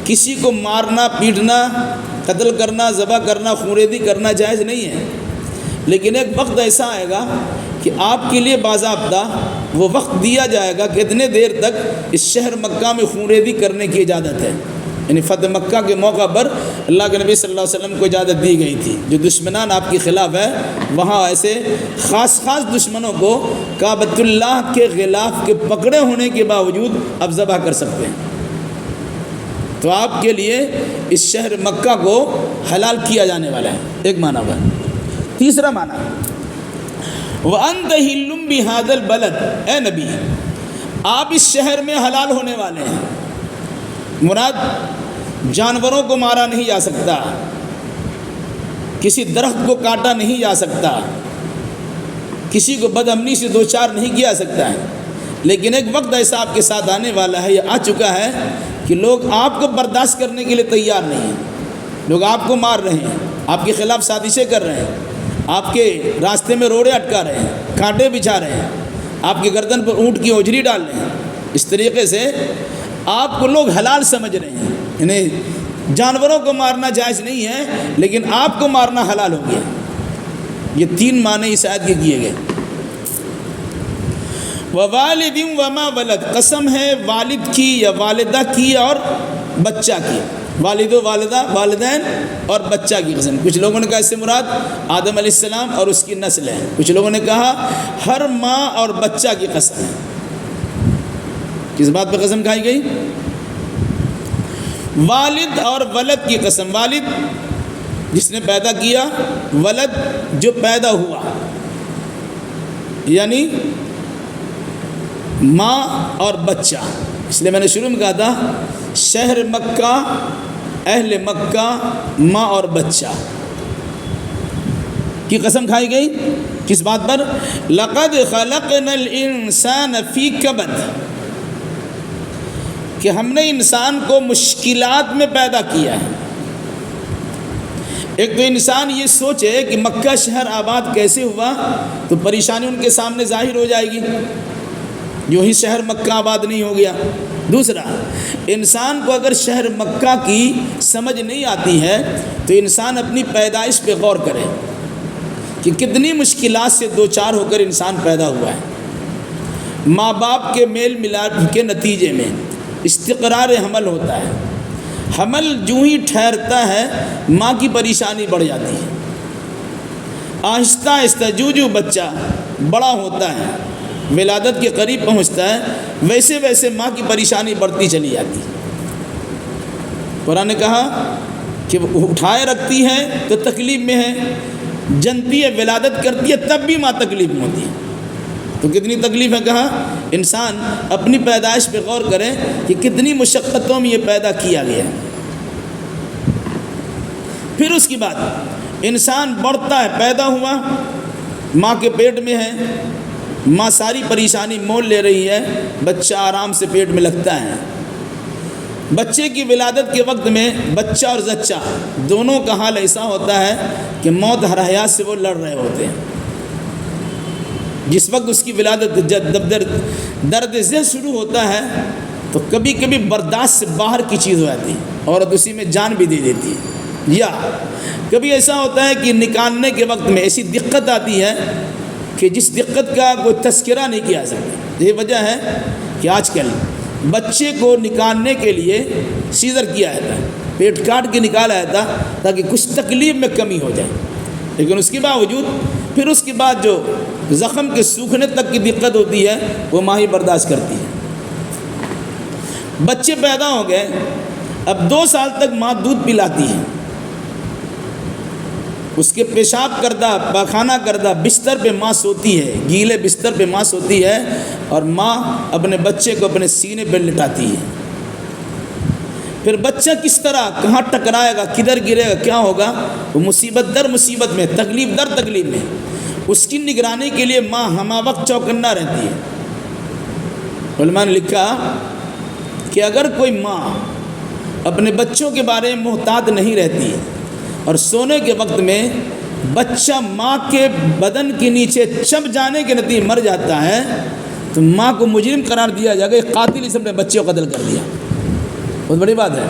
کسی کو مارنا، پیٹنا، قتل کرنا، ذبح کرنا، خونریزی کرنا جائز نہیں ہے. لیکن ایک وقت ایسا آئے گا کہ آپ کے لیے باضابطہ وہ وقت دیا جائے گا کہ اتنے دیر تک اس شہر مکہ میں خونریزی کرنے کی اجازت ہے. یعنی فتح مکہ کے موقع پر اللہ کے نبی صلی اللہ علیہ وسلم کو اجازت دی گئی تھی. جو دشمنان آپ کے خلاف ہے، وہاں ایسے خاص دشمنوں کو کعبۃ اللہ کے غلاف کے پکڑے ہونے کے باوجود اب ذبح کر سکتے ہیں. تو آپ کے لیے اس شہر مکہ کو حلال کیا جانے والا ہے. ایک معنی ہوا. تیسرا معنی، وَأَنْتَ حِلٌّ بِهَذَا الْبَلَدِ، اے نبی آپ اس شہر میں حلال ہونے والے ہیں. مراد جانوروں کو مارا نہیں جا سکتا، کسی درخت کو کاٹا نہیں جا سکتا، کسی کو بد امنی سے دوچار نہیں کیا سکتا ہے. لیکن ایک وقت ایسا آپ کے ساتھ آنے والا ہے، یہ آ چکا ہے کہ لوگ آپ کو برداشت کرنے کے لیے تیار نہیں ہیں. لوگ آپ کو مار رہے ہیں، آپ کے خلاف سازشیں کر رہے ہیں، آپ کے راستے میں روڑے اٹکا رہے ہیں، کانٹے بچھا رہے ہیں، آپ کی گردن پر اونٹ کی اوجری ڈال رہے ہیں. اس طریقے سے آپ کو لوگ حلال سمجھ رہے ہیں. یعنی جانوروں کو مارنا جائز نہیں ہے، لیکن آپ کو مارنا حلال ہو گیا. یہ 3 معنی اس آیت کے کیے گئے. وَوَالِدٍ وَمَا وَلَدَ، قسم ہے والد کی یا والدہ کی اور بچہ کی. والد و والدہ، والدین اور بچہ کی قسم. کچھ لوگوں نے کہا اس سے مراد آدم علیہ السلام اور اس کی نسل ہے. کچھ لوگوں نے کہا ہر ماں اور بچہ کی قسم ہے. کس بات پہ قسم کھائی گئی؟ والد اور ولد کی قسم. والد جس نے پیدا کیا، ولد جو پیدا ہوا، یعنی ماں اور بچہ. اس لیے میں نے شروع میں کہا تھا شہر مکہ، اہل مکہ، ماں اور بچہ کی قسم کھائی گئی. کس بات پر؟ لقد خلقنا الانسان فی کبد، کہ ہم نے انسان کو مشکلات میں پیدا کیا ہے. ایک تو انسان یہ سوچے کہ مکہ شہر آباد کیسے ہوا، تو پریشانی ان کے سامنے ظاہر ہو جائے گی، یوں ہی شہر مکہ آباد نہیں ہو گیا. دوسرا، انسان کو اگر شہر مکہ کی سمجھ نہیں آتی ہے تو انسان اپنی پیدائش پہ غور کرے کہ کتنی مشکلات سے دوچار ہو کر انسان پیدا ہوا ہے. ماں باپ کے میل ملاپ کے نتیجے میں استقرار حمل ہوتا ہے۔ حمل جو ہی ٹھہرتا ہے ماں کی پریشانی بڑھ جاتی ہے۔ آہستہ آہستہ جو بچہ بڑا ہوتا ہے، ولادت کے قریب پہنچتا ہے، ویسے ویسے ماں کی پریشانی بڑھتی چلی جاتی ہے۔ قرآن نے کہا کہ وہ اٹھائے رکھتی ہے تو تکلیف میں ہے، جنتی ہے، ولادت کرتی ہے تب بھی ماں تکلیف میں ہوتی ہے۔ تو کتنی تکلیف ہے، کہا انسان اپنی پیدائش پہ غور کرے کہ کتنی مشقتوں میں یہ پیدا کیا گیا۔ پھر اس کے بعد انسان بڑھتا ہے، پیدا ہوا، ماں کے پیٹ میں ہے، ماں ساری پریشانی مول لے رہی ہے، بچہ آرام سے پیٹ میں لگتا ہے۔ بچے کی ولادت کے وقت میں بچہ اور زچہ دونوں کا حال ایسا ہوتا ہے کہ موت ہر حیات سے وہ لڑ رہے ہوتے ہیں۔ جس وقت اس کی ولادت درد ذہ شروع ہوتا ہے تو کبھی کبھی برداشت سے باہر کی چیز ہو جاتی ہے، عورت اسی میں جان بھی دے دیتی ہے۔ یا کبھی ایسا ہوتا ہے کہ نکالنے کے وقت میں ایسی دقت آتی ہے کہ جس دقت کا کوئی تذکرہ نہیں کیا سکتا۔ یہ وجہ ہے کہ آج کل بچے کو نکالنے کے لیے سیزر کیا جاتا ہے، پیٹ کاٹ کے نکالا جاتا تاکہ کچھ تکلیف میں کمی ہو جائے، لیکن اس کے باوجود پھر اس کے بعد جو زخم کے سوکھنے تک کی دقت ہوتی ہے وہ ماں ہی برداشت کرتی ہے۔ بچے پیدا ہو گئے، اب 2 سال تک ماں دودھ پلاتی ہے، اس کے پیشاب کردہ پاخانہ کردہ بستر پہ ماں سوتی ہے، گیلے بستر پہ ماں سوتی ہے، اور ماں اپنے بچے کو اپنے سینے پہ لٹاتی ہے۔ پھر بچہ کس طرح کہاں ٹکرائے گا، کدھر گرے گا، کیا ہوگا، وہ مصیبت در مصیبت میں، تکلیف در تکلیف میں، اس کی نگرانی کے لیے ماں ہمہ وقت چوکنا رہتی ہے۔ علماء نے لکھا کہ اگر کوئی ماں اپنے بچوں کے بارے میں محتاط نہیں رہتی اور سونے کے وقت میں بچہ ماں کے بدن کے نیچے چپ جانے کے نتیجے مر جاتا ہے تو ماں کو مجرم قرار دیا جائے گا، قاتل اس نے بچے کو قتل کر دیا۔ بہت بڑی بات ہے۔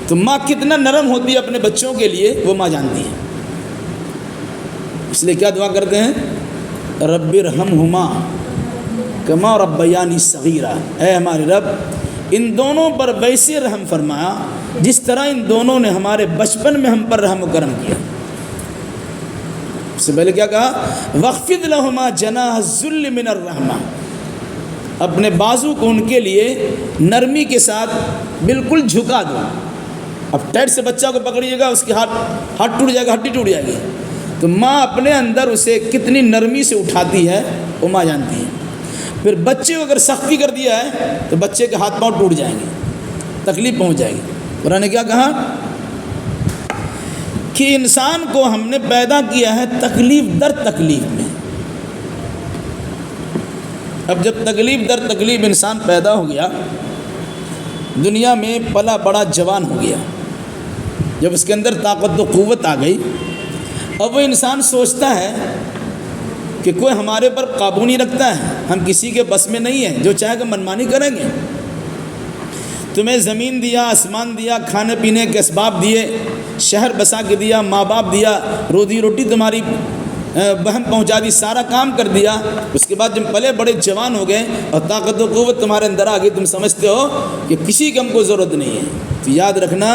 تو ماں کتنا نرم ہوتی ہے اپنے بچوں کے لیے وہ ماں جانتی ہے۔ اس لیے کیا دعا کرتے ہیں، رب ارحمہما کما ربیانی صغیرا، اے ہمارے رب ان دونوں پر ویسے رحم فرمایا جس طرح ان دونوں نے ہمارے بچپن میں ہم پر رحم و کرم کیا۔ اس سے پہلے کیا کہا، واخفض لہما جناح الذل من الرحمہ، اپنے بازو کو ان کے لیے نرمی کے ساتھ بالکل جھکا دو۔ اب ٹیٹ سے بچہ کو پکڑیے گا، اس کے ہاتھ ٹوٹ جائے گا، ہڈی ٹوٹ جائے گی، تو ماں اپنے اندر اسے کتنی نرمی سے اٹھاتی ہے وہ ماں جانتی ہے۔ پھر بچے کو اگر سختی کر دیا ہے تو بچے کے ہاتھ پاؤں ٹوٹ جائیں گے، تکلیف پہنچ جائے گی۔ قرآن نے کیا کہا کہ انسان کو ہم نے پیدا کیا ہے تکلیف در تکلیف میں۔ اب جب تکلیف در تکلیف انسان پیدا ہو گیا، دنیا میں پلا بڑا جوان ہو گیا، جب اس کے اندر طاقت و قوت آ گئی، اب وہ انسان سوچتا ہے کہ کوئی ہمارے پر قابو نہیں رکھتا ہے، ہم کسی کے بس میں نہیں ہیں، جو چاہے گا منمانی کریں گے۔ تمہیں زمین دیا، آسمان دیا، کھانے پینے کے اسباب دیے، شہر بسا کے دیا، ماں باپ دیا، روزی روٹی تمہاری بہن پہنچا دی، سارا کام کر دیا۔ اس کے بعد جب پلے بڑے جوان ہو گئے اور طاقت و قوت تمہارے اندر آ گئی، تم سمجھتے ہو کہ کسی کی ہم کو ضرورت نہیں ہے۔ تو یاد رکھنا،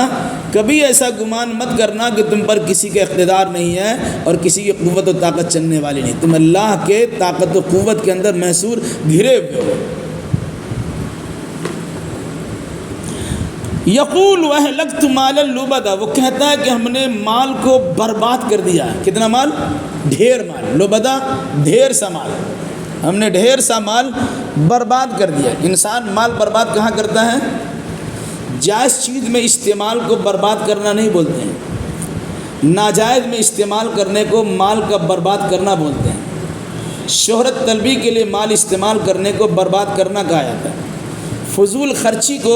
کبھی ایسا گمان مت کرنا کہ تم پر کسی کا اقتدار نہیں ہے اور کسی کی قوت و طاقت چلنے والی نہیں، تم اللہ کے طاقت و قوت کے اندر محصور گھرے ہوئے ہو۔ یقول اہلکت مالا لبدا، وہ کہتا ہے کہ ہم نے مال کو برباد کر دیا۔ کتنا مال؟ ڈھیر مال۔ لبدا ڈھیر سا مال، ہم نے ڈھیر سا مال برباد کر دیا۔ انسان مال برباد کہاں کرتا ہے؟ جائز چیز میں استعمال کو برباد کرنا نہیں بولتے ہیں، ناجائز میں استعمال کرنے کو مال کا برباد کرنا بولتے ہیں۔ شہرت طلبی کے لیے مال استعمال کرنے کو برباد کرنا کہا جاتا ہے، فضول خرچی کو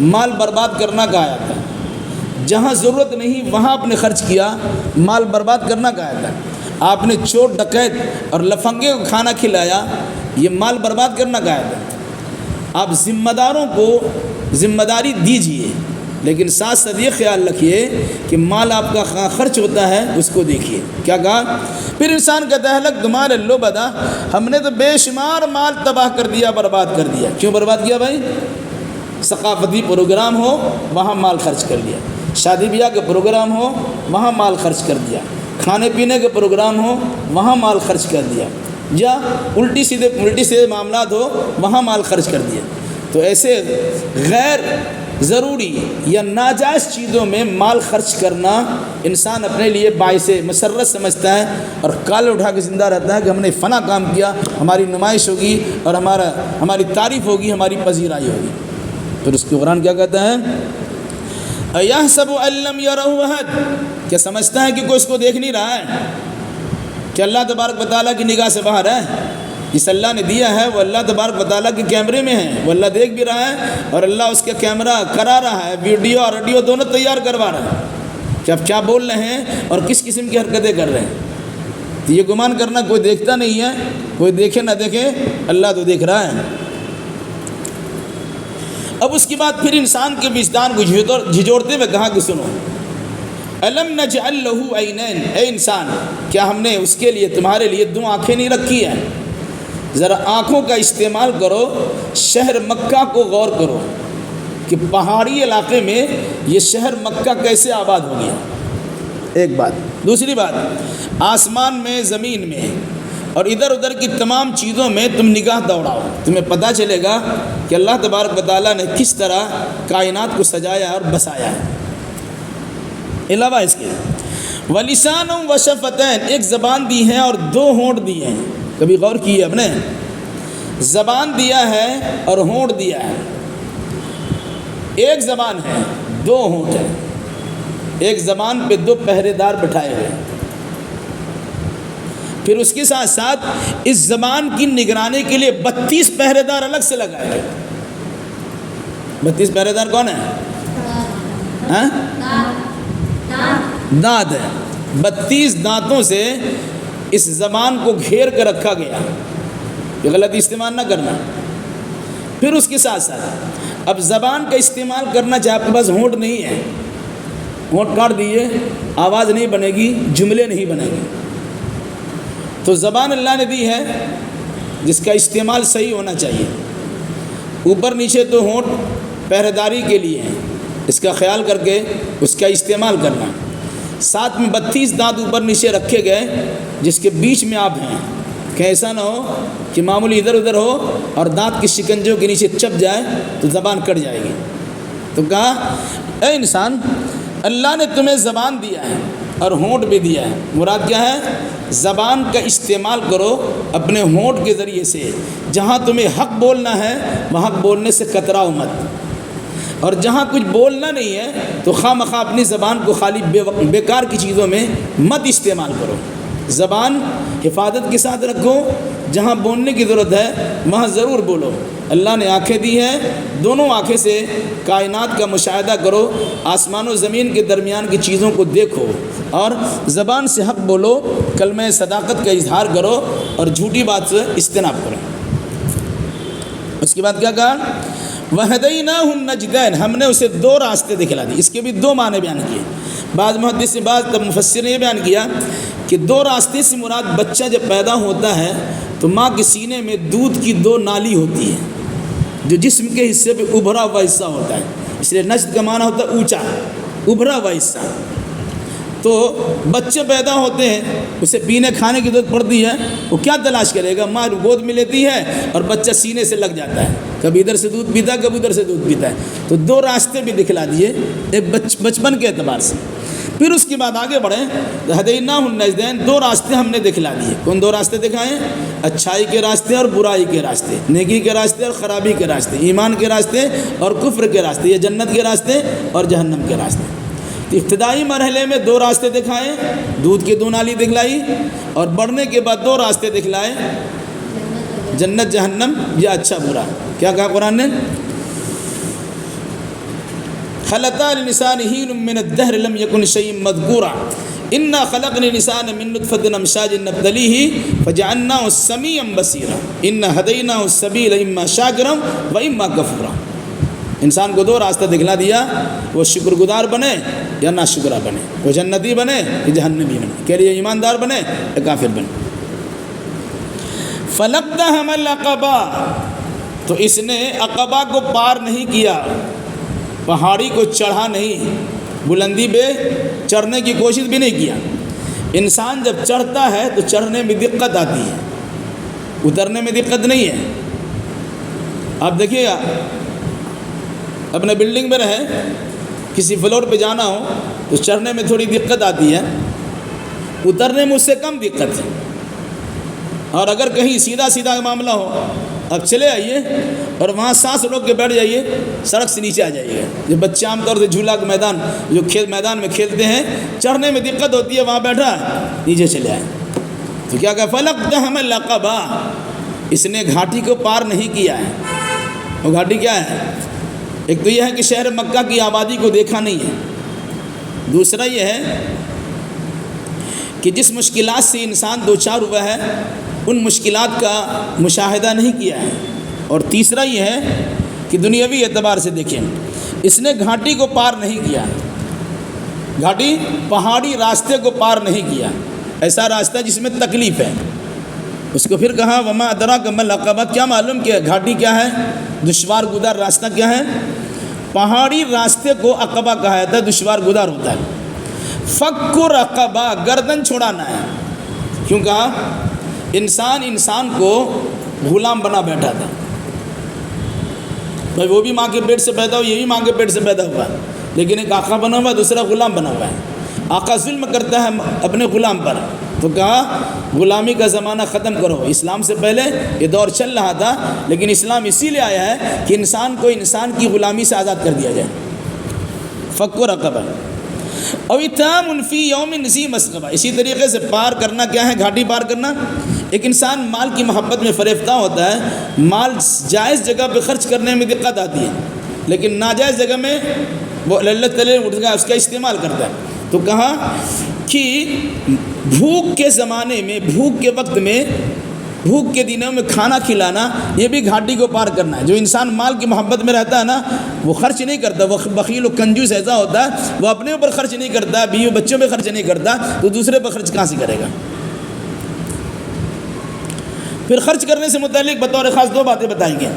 مال برباد کرنا کہا جاتا ہے، جہاں ضرورت نہیں وہاں آپ نے خرچ کیا مال برباد کرنا کہا جاتا ہے۔ آپ نے چور ڈکیت اور لفنگے کو کھانا کھلایا، یہ مال برباد کرنا کہا جاتا ہے۔ آپ ذمہ داروں کو ذمہ داری دیجیے، لیکن ساتھ ساتھ یہ خیال رکھیے کہ مال آپ کا کہاں خرچ ہوتا ہے اس کو دیکھیے۔ کیا کہا؟ پھر انسان کہتا ہے لک تمہارے لو بدا، ہم نے تو بے شمار مال تباہ کر دیا، برباد کر دیا۔ کیوں برباد کیا بھائی؟ ثقافتی پروگرام ہو وہاں مال خرچ کر دیا، شادی بیاہ کے پروگرام ہو وہاں مال خرچ کر دیا، کھانے پینے کے پروگرام ہو وہاں مال خرچ کر دیا، یا الٹی سیدھے معاملات ہو وہاں مال خرچ کر دیا۔ تو ایسے غیر ضروری یا ناجائز چیزوں میں مال خرچ کرنا انسان اپنے لیے باعث مسرت سمجھتا ہے، اور کال اٹھا کے زندہ رہتا ہے کہ ہم نے فلاں کام کیا، ہماری نمائش ہوگی اور ہماری تعریف ہوگی، ہماری پذیرائی ہوگی۔ پھر اس کے قرآن کیا کہتا ہے؟ اَيَحْسَبُ أَن لَّمْ يَرَهُ أَحَدٌ، کیا سمجھتا ہے کہ کوئی اس کو دیکھ نہیں رہا ہے؟ کہ اللہ تبارک و تعالیٰ کی نگاہ سے باہر ہے؟ جس اللہ نے دیا ہے وہ اللہ تبارک و تعالیٰ کے کیمرے میں ہے، وہ اللہ دیکھ بھی رہا ہے، اور اللہ اس کا کیمرہ کرا رہا ہے، ویڈیو اور آڈیو دونوں تیار کروا رہا ہے کہ آپ کیا بول رہے ہیں اور کس قسم کی حرکتیں کر رہے ہیں۔ تو یہ گمان کرنا کوئی دیکھتا نہیں ہے، کوئی دیکھے نہ دیکھے، اللہ تو دیکھ رہا ہے۔ اب اس کے بعد پھر انسان کے وجدان کو جھجوڑتے ہوئے کہا کہ سنو، الم نجعل لہ عینین، اے انسان کیا ہم نے اس کے لیے تمہارے لیے دو آنکھیں نہیں رکھی ہیں؟ ذرا آنکھوں کا استعمال کرو، شہر مکہ کو غور کرو کہ پہاڑی علاقے میں یہ شہر مکہ کیسے آباد ہو گیا، ایک بات۔ دوسری بات، آسمان میں، زمین میں اور ادھر ادھر کی تمام چیزوں میں تم نگاہ دوڑاؤ، تمہیں پتہ چلے گا کہ اللہ تبارک و تعالیٰ نے کس طرح کائنات کو سجایا اور بسایا ہے۔ علاوہ اس کے وَلِسَانٌ وَشَفَتَيْن، ایک زبان دی ہے اور دو ہونٹ دیے ہیں۔ کبھی غور کیے آپ نے؟ زبان دیا ہے اور ہونٹ دیا ہے۔ ایک زبان ہے، دو ہونٹ ہیں، ایک زبان پہ دو پہرے دار بٹھائے ہوئے ہیں۔ پھر اس کے ساتھ ساتھ اس زبان کی نگرانی کے لیے 32 پہرے دار الگ سے لگائے گئے۔ 32 پہرے دار کون ہیں؟ دانت ہے، 32 دانتوں سے اس زبان کو گھیر کر رکھا گیا، یہ غلط استعمال نہ کرنا۔ پھر اس کے ساتھ ساتھ اب زبان کا استعمال کرنا چاہے، آپ کے پاس ہونٹ نہیں ہے، ہونٹ کاٹ دیے، آواز نہیں بنے گی، جملے نہیں بنے گی۔ تو زبان اللہ نے دی ہے جس کا استعمال صحیح ہونا چاہیے۔ اوپر نیچے تو ہونٹ پہرے داری کے لیے ہیں، اس کا خیال کر کے اس کا استعمال کرنا۔ ساتھ میں 32 دانت اوپر نیچے رکھے گئے جس کے بیچ میں آپ ہیں، کہ ایسا نہ ہو کہ معمولی ادھر ادھر ہو اور دانت کی شکنجوں کے نیچے چپ جائے تو زبان کٹ جائے گی۔ تو کہا اے انسان، اللہ نے تمہیں زبان دیا ہے اور ہونٹ بھی دیا ہے، مراد کیا ہے؟ زبان کا استعمال کرو اپنے ہونٹ کے ذریعے سے، جہاں تمہیں حق بولنا ہے وہاں بولنے سے کتراؤ مت، اور جہاں کچھ بولنا نہیں ہے تو خواہ مخواہ اپنی زبان کو خالی بیکار کی چیزوں میں مت استعمال کرو۔ زبان حفاظت کے ساتھ رکھو، جہاں بولنے کی ضرورت ہے وہاں ضرور بولو۔ اللہ نے آنکھیں دی ہیں، دونوں آنکھیں سے کائنات کا مشاہدہ کرو، آسمان و زمین کے درمیان کی چیزوں کو دیکھو، اور زبان سے حق بولو، کلمہ صداقت کا اظہار کرو اور جھوٹی بات سے اجتناب کرو۔ اس کے بعد کیا کہا؟ وَهَدَيْنَاهُ النَّجْدَيْنِ، ہم نے اسے دو راستے دکھلا دی۔ اس کے بھی دو معنی بیان کیے، بعض محدث سے بعض مفسر نے یہ بیان کیا کہ دو راستے سے مراد بچہ جب پیدا ہوتا ہے تو ماں کے سینے میں دودھ کی دو نالی ہوتی ہے جو جسم کے حصے پہ ابھرا ہوا حصہ ہوتا ہے، اس لیے نجد کا معنی ہوتا ہے اونچا، ابھرا ہوا حصہ۔ تو بچے پیدا ہوتے ہیں، اسے پینے کھانے کی ضرورت پڑتی ہے، وہ کیا تلاش کرے گا؟ ماں گود میں لیتی ہے اور بچہ سینے سے لگ جاتا ہے، کبھی ادھر سے دودھ پیتا ہے، کبھی ادھر سے دودھ پیتا ہے۔ تو دو راستے بھی دکھلا دیے ایک بچپن کے اعتبار سے۔ پھر اس کے بعد آگے بڑھیں، ہدیناہ النجدین، دو راستے ہم نے دکھلا دیے۔ کون دو راستے دکھائے؟ اچھائی کے راستے اور برائی کے راستے، نیکی کے راستے اور خرابی کے راستے، ایمان کے راستے اور کفر کے راستے، یا جنت کے راستے اور جہنم کے راستے۔ ابتدائی مرحلے میں دو راستے دکھائے، دودھ کی دو نالی دکھلائی، اور بڑھنے کے بعد دو راستے دکھلائے، جنت جہنم یا اچھا برا۔ کیا کہا قرآن نے؟ خلق الانسان حین من الدہر لم یکن شیئا مذکورا انا خلقنا الانسان من نطفة امشاج نبتلیہ فجعلناہ سمیعا بصیرا انا ہدیناہ السبیل اما شاکرا واما کفورا۔ انسان کو دو راستہ دکھلا دیا، وہ شکر گزار بنے یا ناشکرہ بنے، وہ جنتی بنے یا جہنمی بنے، کہہ رہی ہے ایماندار بنے یا کافر بنے۔ فلقتحم العقبہ، تو اس نے عقبہ کو پار نہیں کیا، پہاڑی کو چڑھا نہیں، بلندی پہ چڑھنے کی کوشش بھی نہیں کیا۔ انسان جب چڑھتا ہے تو چڑھنے میں دقت آتی ہے، اترنے میں دقت نہیں ہے۔ آپ دیکھیے گا اپنے بلڈنگ میں رہے، کسی فلور پہ جانا ہو تو چڑھنے میں تھوڑی دقت آتی ہے، اترنے میں اس سے کم دقت ہے۔ اور اگر کہیں سیدھا سیدھا معاملہ ہو، اب چلے آئیے اور وہاں سانس روک کے بیٹھ جائیے، سڑک سے نیچے آ جائیے گا۔ جو بچے عام طور سے جھولا کا میدان جو میدان میں کھیلتے ہیں، چڑھنے میں دقت ہوتی ہے، وہاں بیٹھا نیچے چلے آئے تو کیا کہ فلقتحم العقبہ، اس نے گھاٹی کو پار نہیں کیا ہے۔ وہ گھاٹی کیا ہے؟ ایک تو یہ ہے کہ شہر مکہ کی آبادی کو دیکھا نہیں ہے، دوسرا یہ ہے کہ جس مشکلات سے انسان دوچار ہوا ہے ان مشکلات کا مشاہدہ نہیں کیا ہے، اور تیسرا یہ ہے کہ دنیاوی اعتبار سے دیکھیں، اس نے گھاٹی کو پار نہیں کیا، گھاٹی پہاڑی راستے کو پار نہیں کیا، ایسا راستہ جس میں تکلیف ہے۔ اس کو پھر کہا وما ادراک ما العقبہ، کیا معلوم کہ گھاٹی کیا ہے، دشوار گزار راستہ کیا ہے؟ پہاڑی راستے کو عقبہ کہا جاتا ہے، دشوار گزار ہوتا ہے۔ فک الرقبہ، گردن چھڑانا ہے۔ کیوں کہا؟ انسان کو غلام بنا بیٹھا تھا، بھائی وہ بھی ماں کے پیٹ سے پیدا ہوا، یہ بھی ماں کے پیٹ سے پیدا ہوا، لیکن ایک آقا بنا ہوا ہے، دوسرا غلام بنا ہوا ہے۔ آقا ظلم کرتا ہے اپنے غلام پر، تو کہا غلامی کا زمانہ ختم کرو۔ اسلام سے پہلے یہ دور چل رہا تھا، لیکن اسلام اسی لیے آیا ہے کہ انسان کو انسان کی غلامی سے آزاد کر دیا جائے۔ فک الرقبہ او اطعام فی یوم ذی مسغبہ، اسی طریقے سے پار کرنا کیا ہے؟ گھاٹی پار کرنا۔ ایک انسان مال کی محبت میں فریفتہ ہوتا ہے، مال جائز جگہ پہ خرچ کرنے میں دقت آتی ہے، لیکن ناجائز جگہ میں وہ اللہ تعالیٰ اس کا استعمال کرتا ہے۔ تو کہا کہ بھوک کے زمانے میں، بھوک کے وقت میں، بھوک کے دنوں میں کھانا کھلانا، یہ بھی گھاٹی کو پار کرنا ہے۔ جو انسان مال کی محبت میں رہتا ہے نا، وہ خرچ نہیں کرتا، وہ بخیل و کنجوس ایسا ہوتا ہے، وہ اپنے اوپر خرچ نہیں کرتا، بیوی بچوں پہ خرچ نہیں کرتا، تو دوسرے پر خرچ کہاں سے کرے گا؟ پھر خرچ کرنے سے متعلق بطور خاص دو باتیں بتائیں گے۔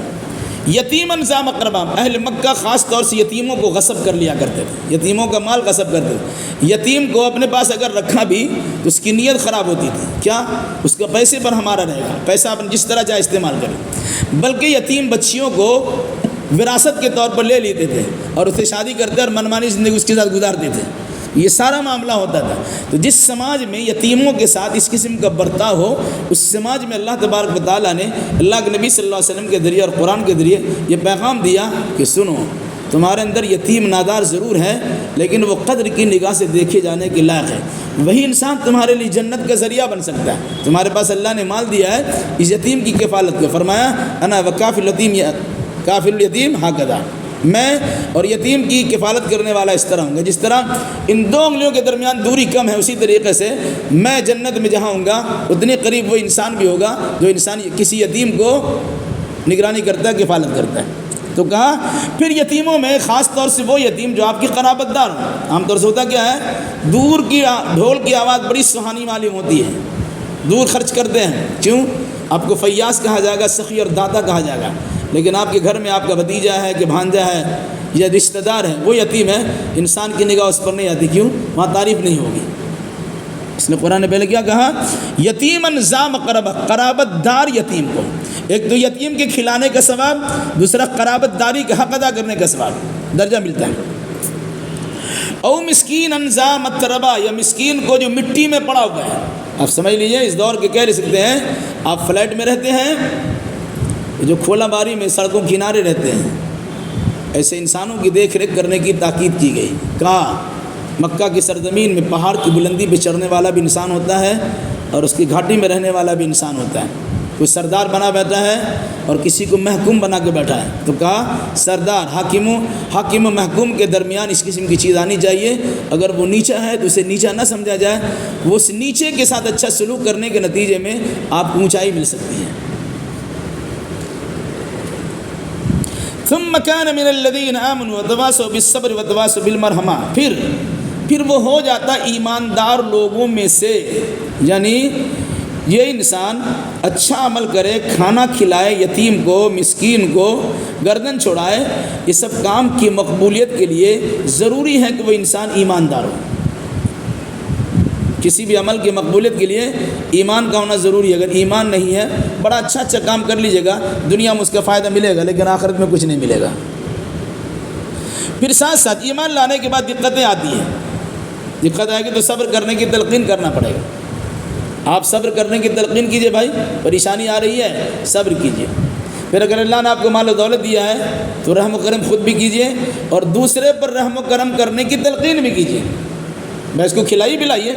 یتیماً ذا مقربہ، اہل مکہ خاص طور سے یتیموں کو غصب کر لیا کرتے تھے، یتیموں کا مال غصب کرتے تھے۔ یتیم کو اپنے پاس اگر رکھا بھی تو اس کی نیت خراب ہوتی تھی، کیا؟ اس کا پیسے پر ہمارا رہے گا، پیسہ اپن جس طرح چاہے استعمال کرے، بلکہ یتیم بچیوں کو وراثت کے طور پر لے لیتے تھے اور اسے شادی کرتے اور منمانی زندگی اس کے ساتھ گزارتے تھے۔ یہ سارا معاملہ ہوتا تھا۔ تو جس سماج میں یتیموں کے ساتھ اس قسم کا برتاؤ ہو، اس سماج میں اللہ تبارک و تعالیٰ نے اللہ کے نبی صلی اللہ علیہ وسلم کے ذریعے اور قرآن کے ذریعے یہ پیغام دیا کہ سنو، تمہارے اندر یتیم نادار ضرور ہے، لیکن وہ قدر کی نگاہ سے دیکھے جانے کے لائق ہے۔ وہی انسان تمہارے لیے جنت کا ذریعہ بن سکتا ہے۔ تمہارے پاس اللہ نے مال دیا ہے، اس یتیم کی کفالت کو فرمایا انا وکافل الیتیم کافل الیتیم ہاکذا، میں اور یتیم کی کفالت کرنے والا اس طرح ہوں گا، جس طرح ان دو انگلیوں کے درمیان دوری کم ہے، اسی طریقے سے میں جنت میں جہاں ہوں گا اتنے قریب وہ انسان بھی ہوگا جو انسان کسی یتیم کو نگرانی کرتا ہے، کفالت کرتا ہے۔ تو کہا پھر یتیموں میں خاص طور سے وہ یتیم جو آپ کی قرابت دار ہوں۔ عام طور سے ہوتا کیا ہے، دور کی ڈھول کی آواز بڑی سہانی معلوم ہوتی ہے، دور خرچ کرتے ہیں، کیوں؟ آپ کو فیاض کہا جائے گا، سخی اور داتا کہا جائے گا، لیکن آپ کے گھر میں آپ کا بھتیجا ہے کہ بھانجا ہے یا رشتہ دار ہے، وہ یتیم ہے، انسان کی نگاہ اس پر نہیں آتی، کیوں؟ وہاں تعریف نہیں ہوگی۔ اس نے قرآن نے پہلے کیا کہا؟ یتیماً ذا مقربہ، قرابت دار یتیم کو، ایک تو یتیم کے کھلانے کا ثواب، دوسرا قرابت داری کا حق ادا کرنے کا ثواب درجہ ملتا ہے۔ او مسکیناً ذا متربہ، یا مسکین کو جو مٹی میں پڑا ہوا ہے۔ آپ سمجھ لیجئے اس دور کے کہہ سکتے ہیں، آپ فلیٹ میں رہتے ہیں، جو کھولا باری میں سڑکوں کنارے رہتے ہیں، ایسے انسانوں کی دیکھ ریکھ کرنے کی تاکید کی گئی۔ کہا مکہ کی سرزمین میں پہاڑ کی بلندی پہ چڑھنے والا بھی انسان ہوتا ہے اور اس کی گھاٹی میں رہنے والا بھی انسان ہوتا ہے۔ کوئی سردار بنا بیٹھا ہے اور کسی کو محکوم بنا کے بیٹھا ہے، تو کہا سردار حاکم و محکوم کے درمیان اس قسم کی چیز آنی چاہیے۔ اگر وہ نیچا ہے تو اسے نیچا نہ سمجھا جائے، وہ اس نیچے کے ساتھ اچھا سلوک کرنے کے نتیجے میں آپ کو اونچائی مل سکتی ہے۔ ثم كان من الذين آمنوا وتواصوا بالصبر وتواصوا بالمرحمہ، پھر وہ ہو جاتا ایماندار لوگوں میں سے، یعنی یہ انسان اچھا عمل کرے، کھانا کھلائے یتیم کو، مسکین کو، گردن چھڑائے، یہ سب کام کی مقبولیت کے لیے ضروری ہے کہ وہ انسان ایماندار ہو۔ کسی بھی عمل کی مقبولیت کے لیے ایمان کا ہونا ضروری ہے۔ اگر ایمان نہیں ہے، بڑا اچھا کام کر لیجیے گا، دنیا میں اس کا فائدہ ملے گا لیکن آخرت میں کچھ نہیں ملے گا۔ پھر ساتھ ساتھ ایمان لانے کے بعد دقتیں آتی ہیں، دقت آئے گی تو صبر کرنے کی تلقین کرنا پڑے گا۔ آپ صبر کرنے کی تلقین کیجئے، بھائی پریشانی آ رہی ہے صبر کیجئے۔ پھر اگر اللہ نے آپ کو مال و دولت دیا ہے تو رحم و کرم خود بھی کیجئے اور دوسرے پر رحم و کرم کرنے کی تلقین بھی کیجئے۔ میں اس کو کھلائیے پلائیے،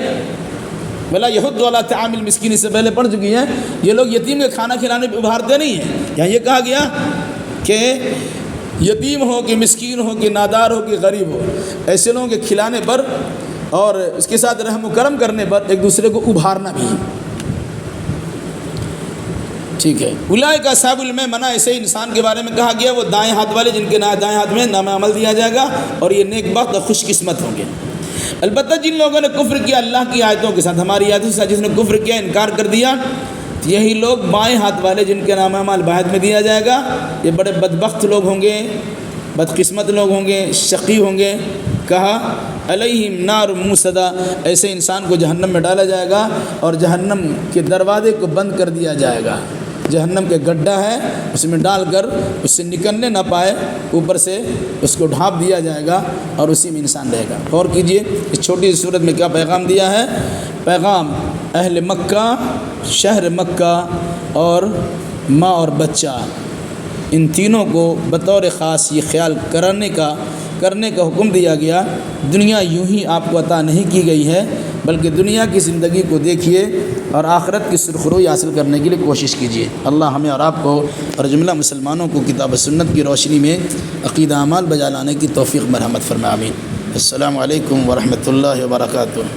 بلا یحض علی طعام المسکین، اس سے پہلے پڑھ چکی ہیں، یہ لوگ یتیم کے کھانا کھلانے پہ ابھارتے نہیں ہیں۔ یہاں یہ کہا گیا کہ یتیم ہو کہ مسکین ہو کہ نادار ہو کہ غریب ہو، ایسے لوگوں کے کھلانے پر اور اس کے ساتھ رحم و کرم کرنے پر ایک دوسرے کو ابھارنا بھی ہے، ٹھیک ہے۔ اولئک اصحاب المیمنہ، ایسے انسان کے بارے میں کہا گیا وہ دائیں ہاتھ والے جن کے دائیں ہاتھ میں نام عمل دیا جائے گا اور یہ نیک بخت اور خوش قسمت ہوں گے۔ البتہ جن لوگوں نے کفر کیا اللہ کی آیتوں کے ساتھ، ہماری آیتوں کے ساتھ، جس نے کفر کیا، انکار کر دیا، یہی لوگ بائیں ہاتھ والے جن کے نام عمل بہت میں دیا جائے گا، یہ بڑے بدبخت لوگ ہوں گے، بدقسمت لوگ ہوں گے، شقی ہوں گے۔ کہا علیہم نار موصدہ، ایسے انسان کو جہنم میں ڈالا جائے گا اور جہنم کے دروازے کو بند کر دیا جائے گا۔ جہنم کے گڈھا ہے، اس میں ڈال کر اس سے نکلنے نہ پائے، اوپر سے اس کو ڈھانپ دیا جائے گا اور اسی میں انسان رہے گا۔ غور کیجئے اس چھوٹی سی صورت میں کیا پیغام دیا ہے۔ پیغام اہل مکہ، شہر مکہ اور ماں اور بچہ، ان تینوں کو بطور خاص یہ خیال کرنے کا حکم دیا گیا، دنیا یوں ہی آپ کو عطا نہیں کی گئی ہے، بلکہ دنیا کی زندگی کو دیکھیے اور آخرت کی سرخروئی حاصل کرنے کے لیے کوشش کیجیے۔ اللہ ہمیں اور آپ کو اور جملہ مسلمانوں کو کتاب و سنت کی روشنی میں عقیدہ اعمال بجا لانے کی توفیق مرحمت فرمائے، آمین۔ السلام علیکم ورحمۃ اللہ وبرکاتہ۔